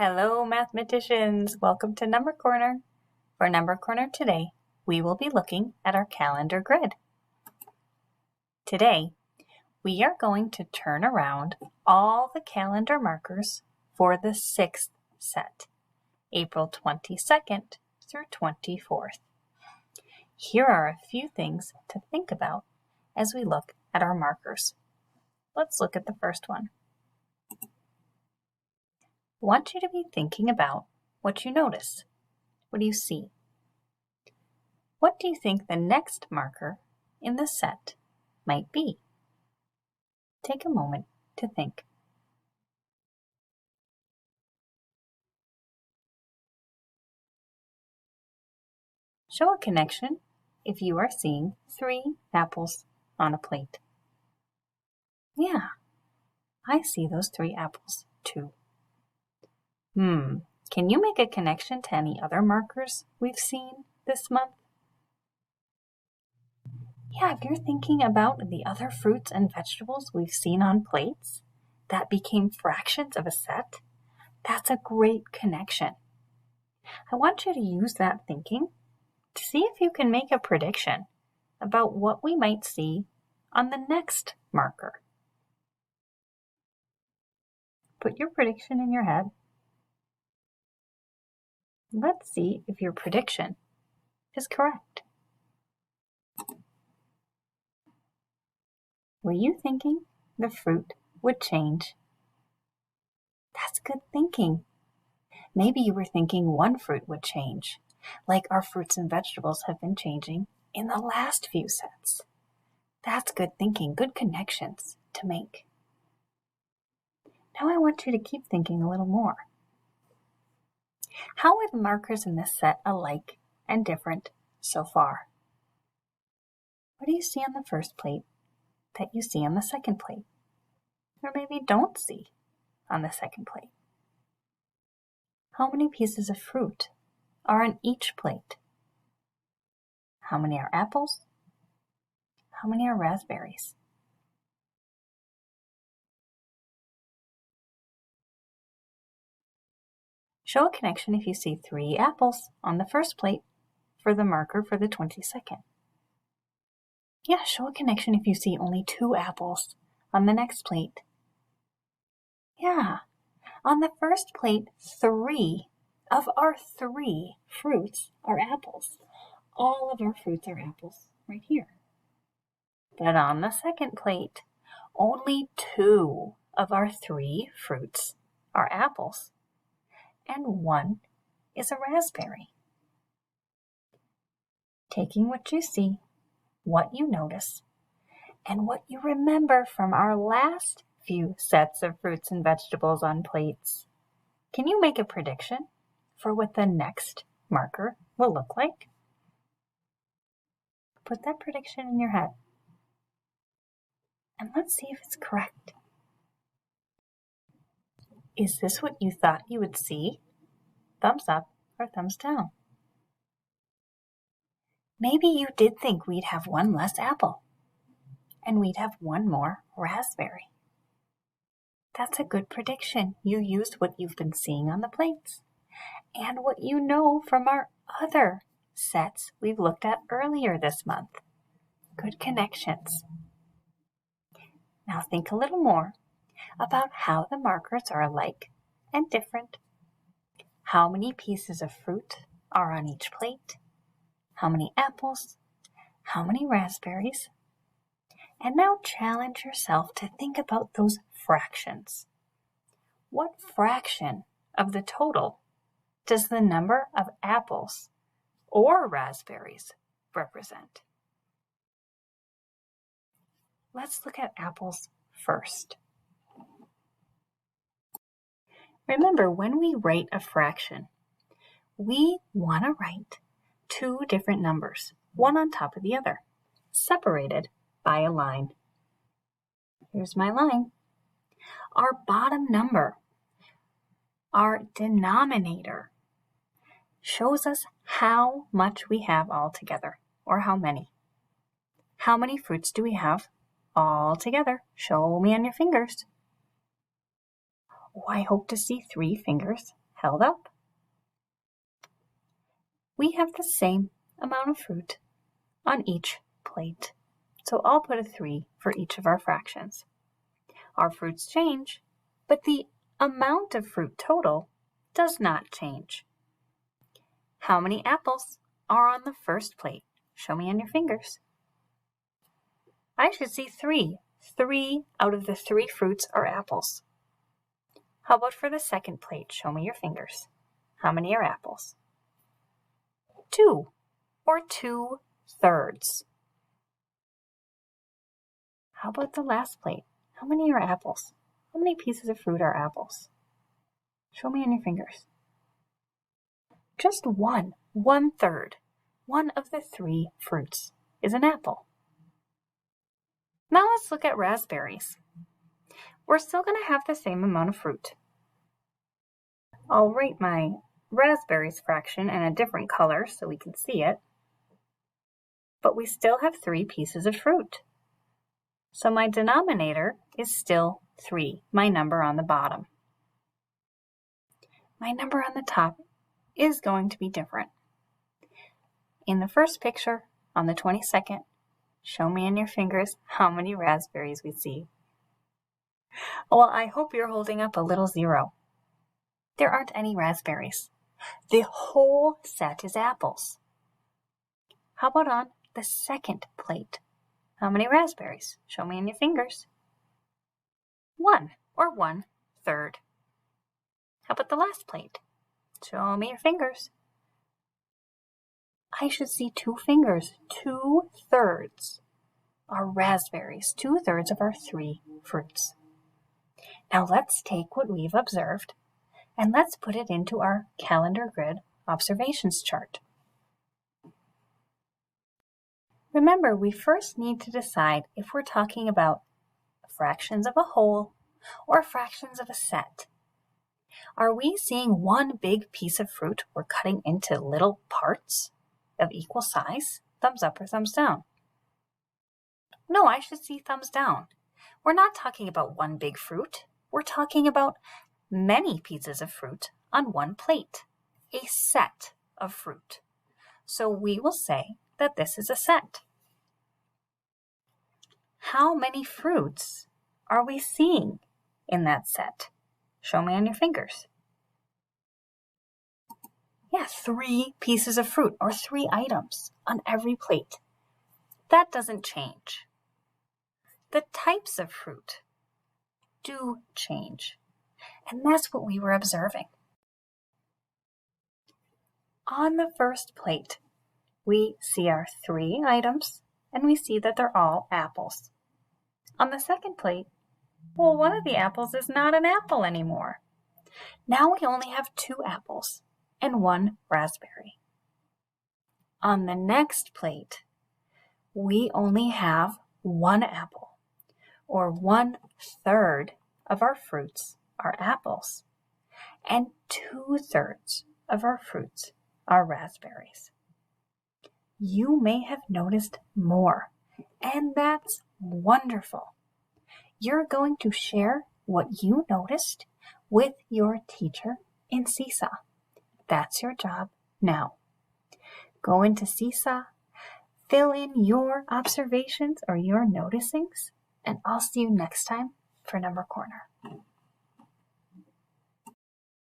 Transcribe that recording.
Hello, mathematicians! Welcome to Number Corner. For Number Corner today, we will be looking at our calendar grid. Today, we are going to turn around all the calendar markers for the 6th set, April 22nd through 24th. Here are a few things to think about as we look at our markers. Let's look at the first one. I want you to be thinking about what you notice. What do you see? What do you think the next marker in the set might be? Take a moment to think. Show a connection if you are seeing 3 apples on a plate. Yeah, I see those 3 apples too. Can you make a connection to any other markers we've seen this month? Yeah, if you're thinking about the other fruits and vegetables we've seen on plates that became fractions of a set, that's a great connection. I want you to use that thinking to see if you can make a prediction about what we might see on the next marker. Put your prediction in your head. Let's see if your prediction is correct. Were you thinking the fruit would change? That's good thinking. Maybe you were thinking one fruit would change, like our fruits and vegetables have been changing in the last few sets. That's good thinking, good connections to make. Now I want you to keep thinking a little more. How are the markers in this set alike and different so far? What do you see on the first plate that you see on the second plate? Or maybe don't see on the second plate? How many pieces of fruit are on each plate? How many are apples? How many are raspberries? Show a connection if you see 3 apples on the first plate for the marker for the 22nd. Yeah, show a connection if you see only 2 apples on the next plate. Yeah, on the first plate, 3 of our 3 fruits are apples. All of our fruits are apples right here. But on the second plate, only 2 of our 3 fruits are apples, and 1 is a raspberry. Taking what you see, what you notice, and what you remember from our last few sets of fruits and vegetables on plates, can you make a prediction for what the next marker will look like? Put that prediction in your head, and let's see if it's correct. Is this what you thought you would see? Thumbs up or thumbs down. Maybe you did think we'd have 1 less apple, and we'd have 1 more raspberry. That's a good prediction. You used what you've been seeing on the plates and what you know from our other sets we've looked at earlier this month. Good connections. Now think a little more about how the markers are alike and different. How many pieces of fruit are on each plate? How many apples? How many raspberries? And now challenge yourself to think about those fractions. What fraction of the total does the number of apples or raspberries represent? Let's look at apples first. Remember, when we write a fraction, we want to write 2 different numbers, one on top of the other, separated by a line. Here's my line. Our bottom number, our denominator, shows us how much we have all together, or how many. How many fruits do we have all together? Show me on your fingers. Oh, I hope to see 3 fingers. held up. We have the same amount of fruit on each plate, so I'll put a 3 for each of our fractions. Our fruits change, but the amount of fruit total does not change. How many apples are on the first plate? Show me on your fingers. I should see 3. 3 out of the 3 fruits are apples. How about for the second plate? Show me your fingers. How many are apples? 2, or 2/3. How about the last plate? How many are apples? How many pieces of fruit are apples? Show me on your fingers. Just 1, 1/3. 1 of the 3 fruits is an apple. Now let's look at raspberries. We're still going to have the same amount of fruit. I'll write my raspberries fraction in a different color so we can see it. But we still have 3 pieces of fruit. So my denominator is still 3, my number on the bottom. My number on the top is going to be different. In the first picture, on the 22nd, show me on your fingers how many raspberries we see. Well, I hope you're holding up a little 0. There aren't any raspberries. The whole set is apples. How about on the second plate? How many raspberries? Show me on your fingers. 1, or 1/3. How about the last plate? Show me your fingers. I should see 2 fingers. 2/3 are raspberries. 2/3 of our 3 fruits. Now let's take what we've observed and let's put it into our calendar grid observations chart. Remember, we first need to decide if we're talking about fractions of a whole or fractions of a set. Are we seeing one big piece of fruit we're cutting into little parts of equal size? Thumbs up or thumbs down? No, I should see thumbs down. We're not talking about one big fruit. We're talking about many pieces of fruit on one plate, a set of fruit. So we will say that this is a set. How many fruits are we seeing in that set? Show me on your fingers. Yeah, 3 pieces of fruit or 3 items on every plate. That doesn't change. The types of fruit do change, and that's what we were observing. On the first plate, we see our 3 items, and we see that they're all apples. On the second plate, well, one of the apples is not an apple anymore. Now we only have 2 apples and 1 raspberry. On the next plate, we only have 1 apple, or 1/3 of our fruits are apples, and 2/3 of our fruits are raspberries. You may have noticed more, and that's wonderful. You're going to share what you noticed with your teacher in Seesaw. That's your job now. Go into Seesaw, fill in your observations or your noticings, and I'll see you next time for Number Corner.